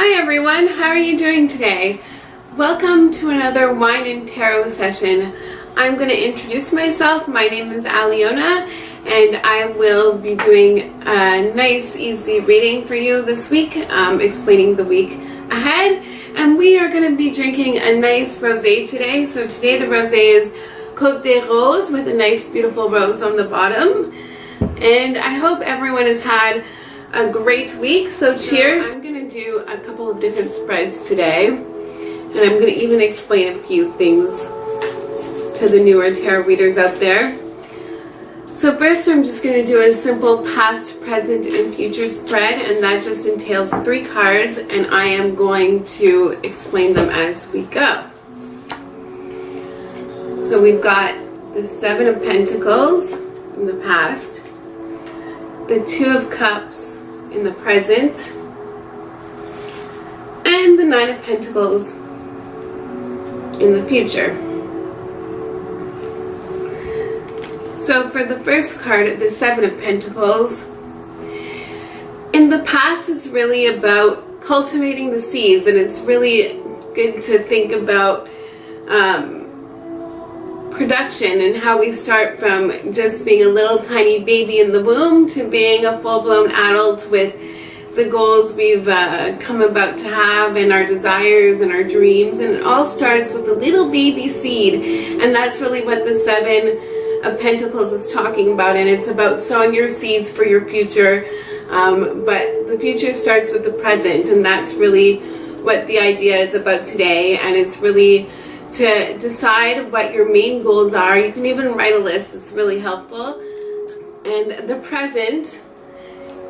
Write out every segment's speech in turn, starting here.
Hi everyone, how are you doing today? Welcome to another Wine and Tarot session. I'm going to introduce myself. My name is Aliona and I will be doing a nice easy reading for you this week, explaining the week ahead. And we are going to be drinking a nice rosé today. So today the rosé is Côte des Roses with a nice beautiful rose on the bottom. And I hope everyone has had a great week, so cheers. I'm going to do a couple of different spreads today, and I'm going to even explain a few things to the newer tarot readers out there. So first I'm just going to do a simple past, present, and future spread, and that just entails 3 cards, and I am going to explain them as we go. So we've got the 7 of Pentacles in the past, the 2 of Cups in the present, and the 9 of Pentacles in the future. So for the first card, the 7 of Pentacles, in the past it's really about cultivating the seeds, and it's really good to think about production and how we start from just being a little tiny baby in the womb to being a full-blown adult with the goals we've come about to have and our desires and our dreams. And it all starts with a little baby seed, and that's really what the 7 of Pentacles is talking about. And it's about sowing your seeds for your future, but the future starts with the present, and that's really what the idea is about today. And it's really to decide what your main goals are. You can even write a list, it's really helpful. And the present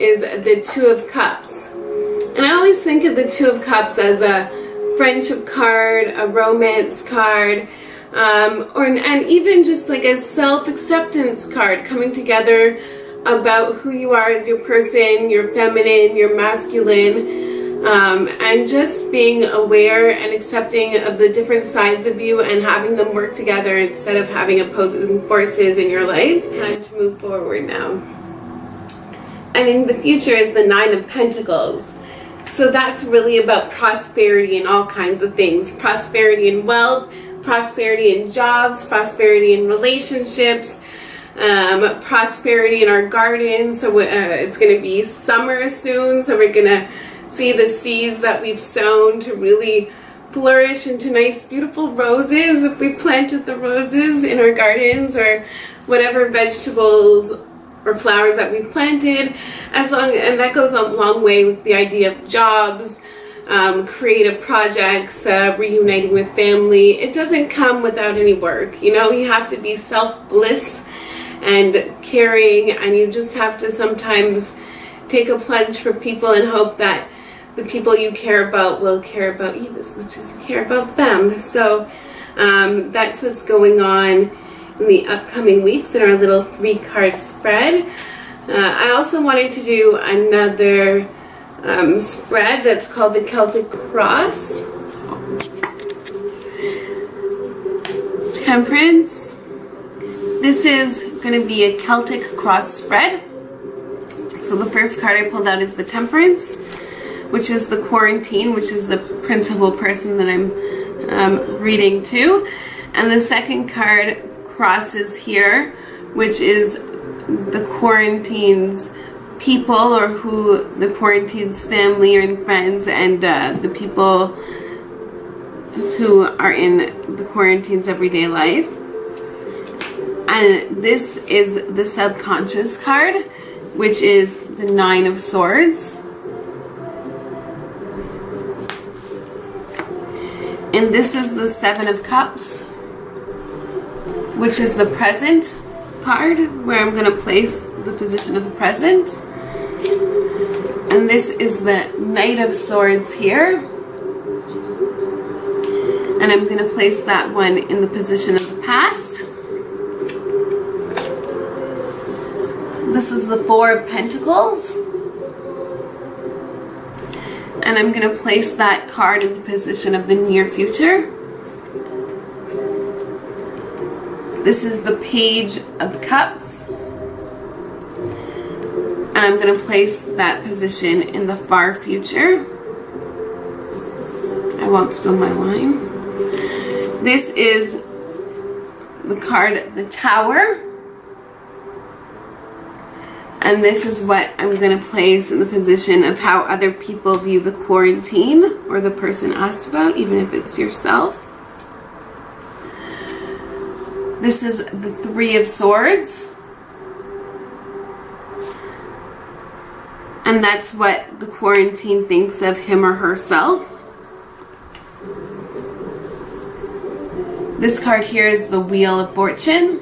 is the 2 of Cups. And I always think of the 2 of Cups as a friendship card, a romance card, and even just like a self-acceptance card, coming together about who you are as your person, your feminine, your masculine, and just being aware and accepting of the different sides of you and having them work together instead of having opposing forces in your life. Time to move forward now. And in the future is the 9 of Pentacles. So that's really about prosperity in all kinds of things. Prosperity in wealth, prosperity in jobs, prosperity in relationships, prosperity in our gardens. So it's going to be summer soon, so we're going to see the seeds that we've sown to really flourish into nice beautiful roses if we planted the roses in our gardens, or whatever vegetables or flowers that we planted. And that goes a long way with the idea of jobs, creative projects, reuniting with family. It doesn't come without any work. You know, you have to be selfless and caring, and you just have to sometimes take a plunge for people and hope that the people you care about will care about you as much as you care about them. So that's what's going on in the upcoming weeks in our little 3-card spread. I also wanted to do another spread that's called the Celtic Cross. Temperance. This is going to be a Celtic Cross spread. So the first card I pulled out is the Temperance, which is the Quarantine, which is the principal person that I'm reading to. And the second card crosses here, which is the Quarantine's people, or who the Quarantine's family and friends, and the people who are in the Quarantine's everyday life. And this is the Subconscious card, which is the 9 of Swords. And this is the 7 of Cups, which is the present card, where I'm going to place the position of the present. And this is the Knight of Swords here. And I'm going to place that one in the position of the past. This is the 4 of Pentacles. And I'm going to place that card in the position of the near future. This is the Page of Cups. And I'm going to place that position in the far future. I won't spill my wine. This is the card, the Tower. And this is what I'm going to place in the position of how other people view the quarantine or the person asked about, even if it's yourself. This is the Three of Swords. And that's what the quarantine thinks of him or herself. This card here is the Wheel of Fortune.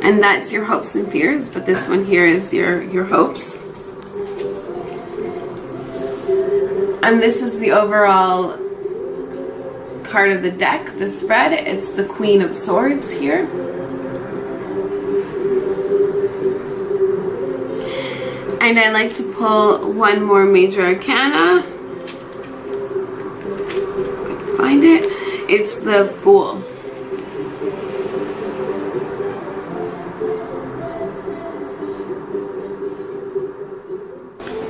And that's your hopes and fears, but this one here is your hopes. And this is the overall card of the deck, the spread. It's the Queen of Swords here. And I like to pull one more major arcana. Find it. It's the Fool.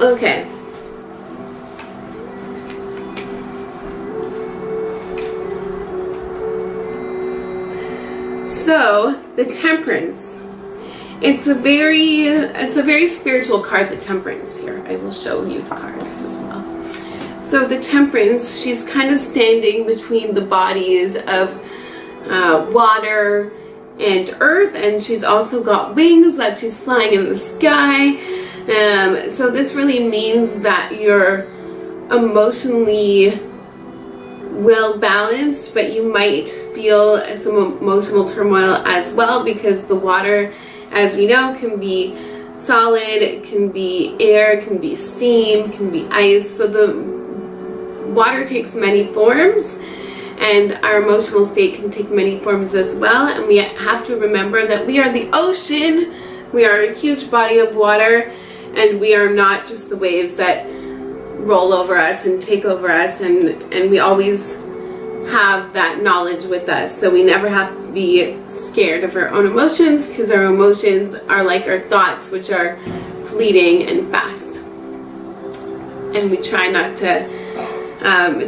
Okay. So, the Temperance. It's a very spiritual card, the Temperance here. I will show you the card as well. So the Temperance, she's kind of standing between the bodies of water and earth, and she's also got wings that she's flying in the sky. So this really means that you're emotionally well balanced, but you might feel some emotional turmoil as well, because the water, as we know, can be solid, it can be air, it can be steam, it can be ice. So the water takes many forms, and our emotional state can take many forms as well. And we have to remember that we are the ocean, we are a huge body of water, and we are not just the waves that roll over us and take over us, and we always have that knowledge with us. So we never have to be scared of our own emotions, because our emotions are like our thoughts, which are fleeting and fast. And we try not to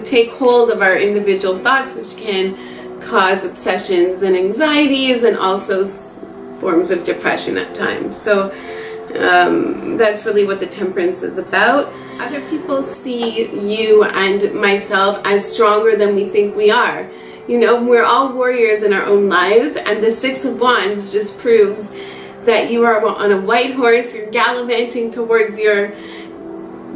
take hold of our individual thoughts, which can cause obsessions and anxieties, and also forms of depression at times. So that's really what the Temperance is about. Other people see you and myself as stronger than we think we are. You know, we're all warriors in our own lives, and the Six of Wands just proves that you are on a white horse, you're gallivanting towards your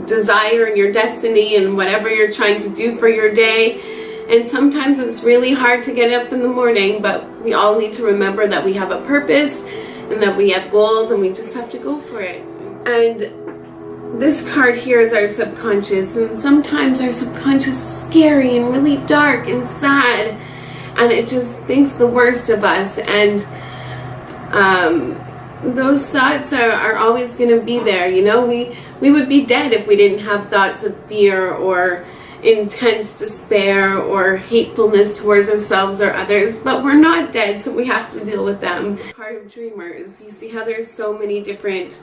desire and your destiny and whatever you're trying to do for your day. And sometimes it's really hard to get up in the morning, but we all need to remember that we have a purpose and that we have goals, and we just have to go for it. And this card here is our subconscious, and sometimes our subconscious is scary and really dark and sad, and it just thinks the worst of us, and those thoughts are always going to be there. You know, we would be dead if we didn't have thoughts of fear or intense despair or hatefulness towards ourselves or others, but we're not dead, so we have to deal with them. Card of Dreamers, you see how there's so many different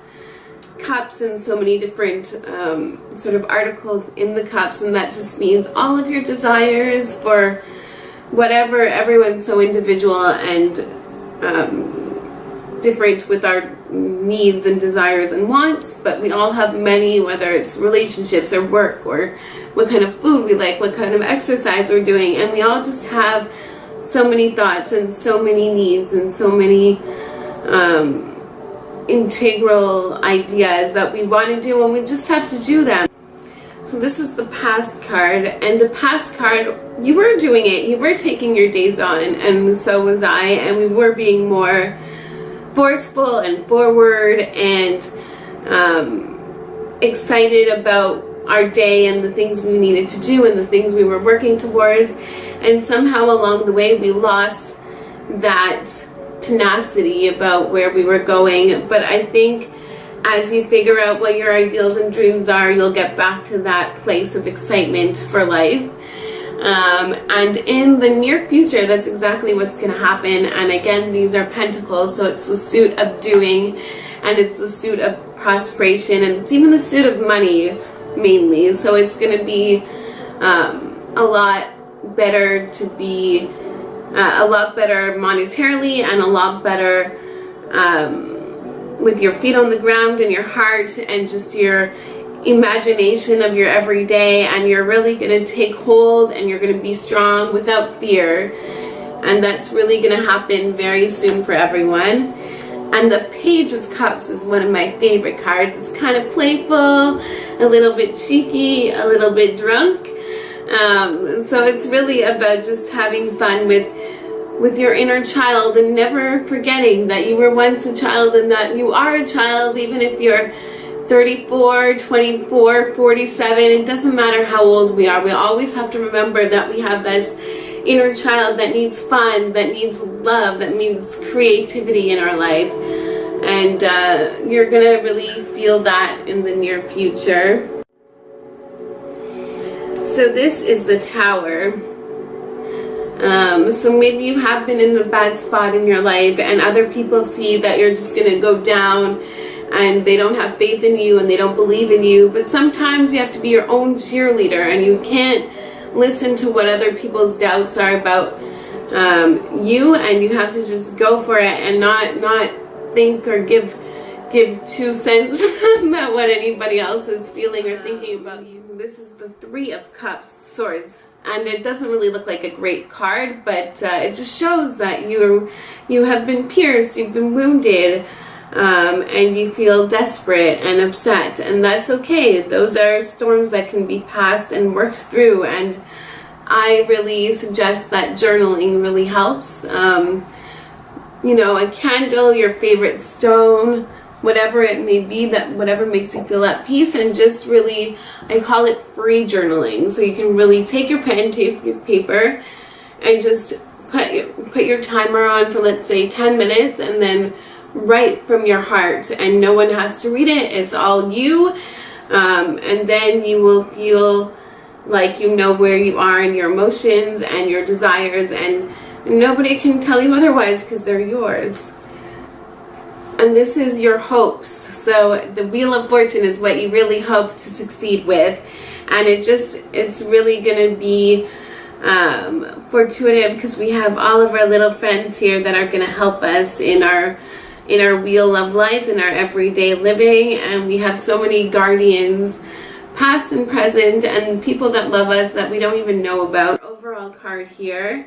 cups and so many different sort of articles in the cups, and that just means all of your desires for whatever. Everyone's so individual and different with our needs and desires and wants, but we all have many, whether it's relationships or work or what kind of food we like, what kind of exercise we're doing, and we all just have so many thoughts and so many needs and so many integral ideas that we want to do, and we just have to do them. So this is the Past card, and the Past card, you were doing it, you were taking your days on, and so was I, and we were being more forceful and forward and excited about our day and the things we needed to do and the things we were working towards, and somehow along the way we lost that tenacity about where we were going. But I think as you figure out what your ideals and dreams are, you'll get back to that place of excitement for life. And in the near future, that's exactly what's going to happen. And again, these are pentacles, so it's the suit of doing and it's the suit of prosperation, and it's even the suit of money mainly. So it's going to be a lot better to be a lot better monetarily, and a lot better with your feet on the ground and your heart and just your imagination of your everyday, and you're really going to take hold and you're going to be strong without fear. And that's really going to happen very soon for everyone. And the Page of Cups is one of my favorite cards. It's kind of playful, a little bit cheeky, a little bit drunk. So it's really about just having fun with your inner child, and never forgetting that you were once a child and that you are a child, even if you're 34, 24, 47. It doesn't matter how old we are. We always have to remember that we have this inner child that needs fun, that needs love, that needs creativity in our life. And you're going to really feel that in the near future. So this is the Tower. So maybe you have been in a bad spot in your life, and other people see that you're just going to go down, and they don't have faith in you and they don't believe in you. But sometimes you have to be your own cheerleader, and you can't listen to what other people's doubts are about you, and you have to just go for it and not think or give 2 cents about what anybody else is feeling or thinking about you. This is the Three of Cups, Swords. And it doesn't really look like a great card, but it just shows that you have been pierced, you've been wounded, and you feel desperate and upset, and that's okay. Those are storms that can be passed and worked through, and I really suggest that journaling really helps. You know, a candle, your favorite stone, whatever it may be, that whatever makes you feel at peace, and just really, I call it free journaling. So you can really take your pen, take your paper, and just put your timer on for, let's say, 10 minutes, and then write from your heart, and no one has to read it. It's all you, and then you will feel like you know where you are in your emotions and your desires, and nobody can tell you otherwise because they're yours. And this is your hopes. So the Wheel of Fortune is what you really hope to succeed with, and it's really going to be fortuitous, because we have all of our little friends here that are going to help us in our wheel of life, in our everyday living. And we have so many guardians, past and present, and people that love us that we don't even know about. Overall card here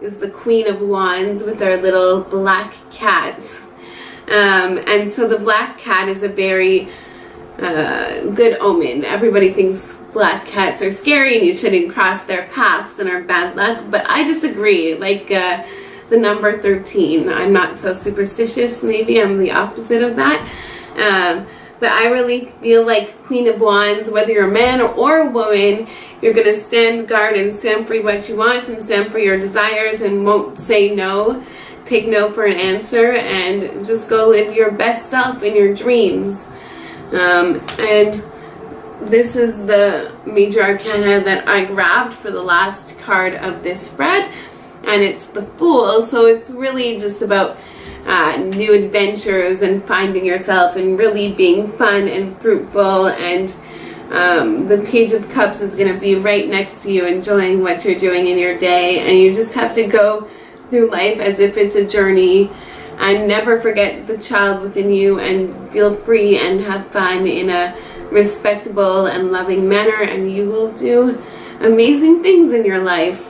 is the Queen of Wands with our little black cat. And so the black cat is a very good omen. Everybody thinks black cats are scary and you shouldn't cross their paths and are bad luck, but I disagree. Like the number 13, I'm not so superstitious. Maybe I'm the opposite of that. But I really feel like Queen of Wands, whether you're a man or a woman, you're going to stand guard and stand for what you want and stand for your desires, and won't say no. Take no for an answer, and just go live your best self in your dreams. And this is the major arcana that I grabbed for the last card of this spread, and it's the Fool. So it's really just about new adventures and finding yourself and really being fun and fruitful. And the Page of Cups is going to be right next to you, enjoying what you're doing in your day, and you just have to go through life as if it's a journey, and never forget the child within you, and feel free and have fun in a respectable and loving manner, and you will do amazing things in your life.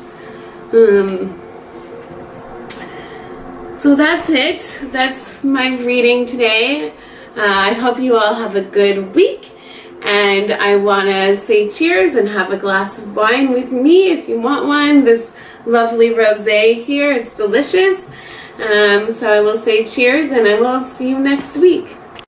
So that's it. That's my reading today. I hope you all have a good week, and I want to say cheers and have a glass of wine with me if you want one. This lovely rosé here, it's delicious. So I will say cheers, and I will see you next week.